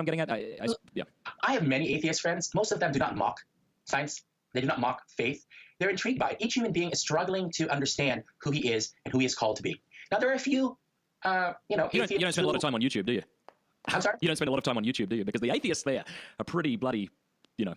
I'm getting at? Yeah. I have many atheist friends. Most of them do not mock science. They do not mock faith. They're intrigued by it. Each human being is struggling to understand who he is and who he is called to be. Now, there are a few, you don't spend a lot of time on YouTube, do you? I'm sorry? You don't spend a lot of time on YouTube, do you? Because the atheists there are pretty bloody,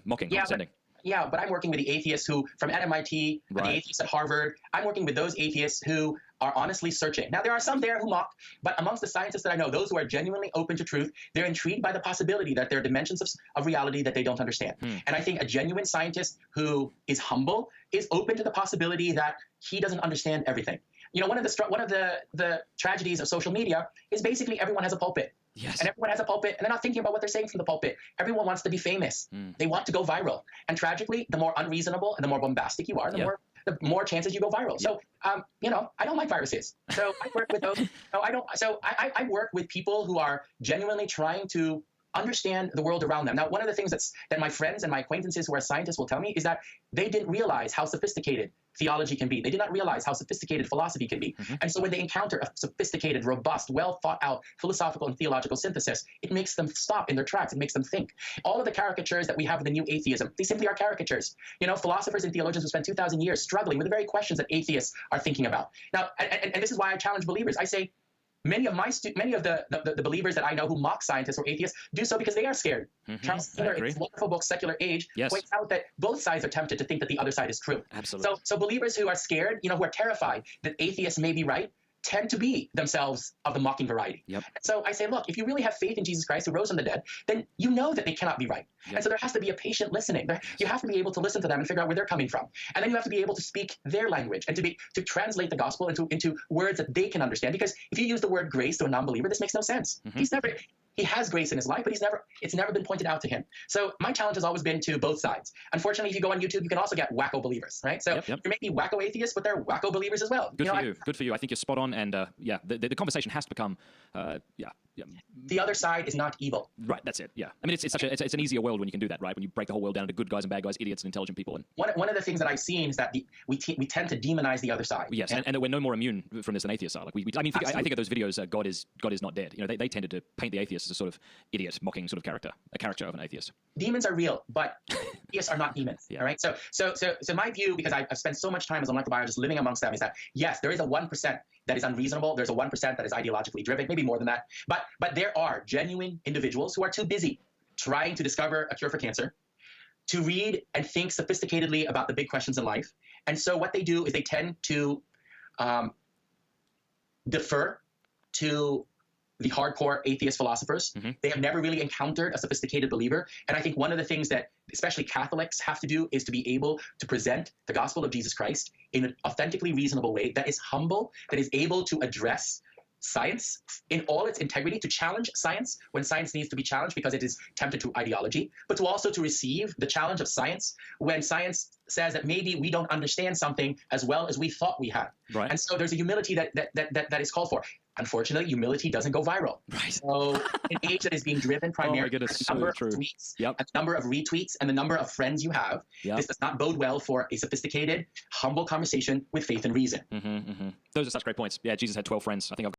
mocking, condescending. Yeah, but I'm working with the atheists who, from at MIT, the atheists at Harvard, I'm working with those atheists who are honestly searching. Now, there are some there who mock, but amongst the scientists that I know, those who are genuinely open to truth, they're intrigued by the possibility that there are dimensions of reality that they don't understand. And I think a genuine scientist who is humble is open to the possibility that he doesn't understand everything. One of the tragedies of social media is basically everyone has a pulpit. Yes. And everyone has a pulpit, and they're not thinking about what they're saying from the pulpit. Everyone wants to be famous. They want to go viral. And tragically, the more unreasonable and the more bombastic you are, the more chances you go viral. So, I don't like viruses. So I work with those. I work with people who are genuinely trying to understand the world around them. Now, one of the things that my friends and my acquaintances who are scientists will tell me is that they didn't realize how sophisticated theology can be. They did not realize how sophisticated philosophy can be. And so when they encounter a sophisticated, robust, well thought out philosophical and theological synthesis, it makes them stop in their tracks. It makes them think. All of the caricatures that we have in the new atheism, they simply are caricatures. Philosophers and theologians who spent 2,000 years struggling with the very questions that atheists are thinking about. Now, and this is why I challenge believers. I say, many of the believers that I know who mock scientists or atheists do so because they are scared. Charles Taylor, in his wonderful book, Secular Age, points out that both sides are tempted to think that the other side is true. Absolutely. So believers who are scared, who are terrified that atheists may be right, tend to be themselves of the mocking variety. So I say, look, if you really have faith in Jesus Christ who rose from the dead, then you know that they cannot be right. And so there has to be a patient listening. You have to be able to listen to them and figure out where they're coming from. And then you have to be able to speak their language and to translate the gospel into words that they can understand. Because if you use the word grace to a non-believer, this makes no sense. He has grace in his life, but it's never been pointed out to him. So my challenge has always been to both sides. Unfortunately, if you go on YouTube, you can also get wacko believers, right? So there may be wacko atheists, but they're wacko believers as well. Good for you. Good for you. I think you're spot on. And the conversation has to become, the other side is not evil. Right. That's it. Yeah. I mean, it's an easier world when you can do that, right? When you break the whole world down into good guys and bad guys, idiots and intelligent people. And one of the things that I've seen is that we tend to demonize the other side. Yes, and we're no more immune from this than atheists are. Like I think of those videos, God is not dead. They tended to paint the atheist as a sort of idiot, mocking sort of character, a caricature of an atheist. Demons are real, but atheists are not demons. All right. So my view, because I've spent so much time as a microbiologist living amongst them, is that yes, there is a 1% that is unreasonable. There's a 1% that is ideologically driven, maybe more than that. But there are genuine individuals who are too busy trying to discover a cure for cancer to read and think sophisticatedly about the big questions in life. And so what they do is they tend to defer to the hardcore atheist philosophers. They have never really encountered a sophisticated believer. And I think one of the things that especially Catholics have to do is to be able to present the gospel of Jesus Christ in an authentically reasonable way that is humble, that is able to address science in all its integrity, to challenge science when science needs to be challenged because it is tempted to ideology, but to also to receive the challenge of science when science says that maybe we don't understand something as well as we thought we had. Right. And so there's a humility that is called for. Unfortunately, humility doesn't go viral. Right. So an age that is being driven primarily by the number of tweets, a number of retweets, and the number of friends you have, this does not bode well for a sophisticated, humble conversation with faith and reason. Those are such great points. Yeah, Jesus had 12 friends. I think I've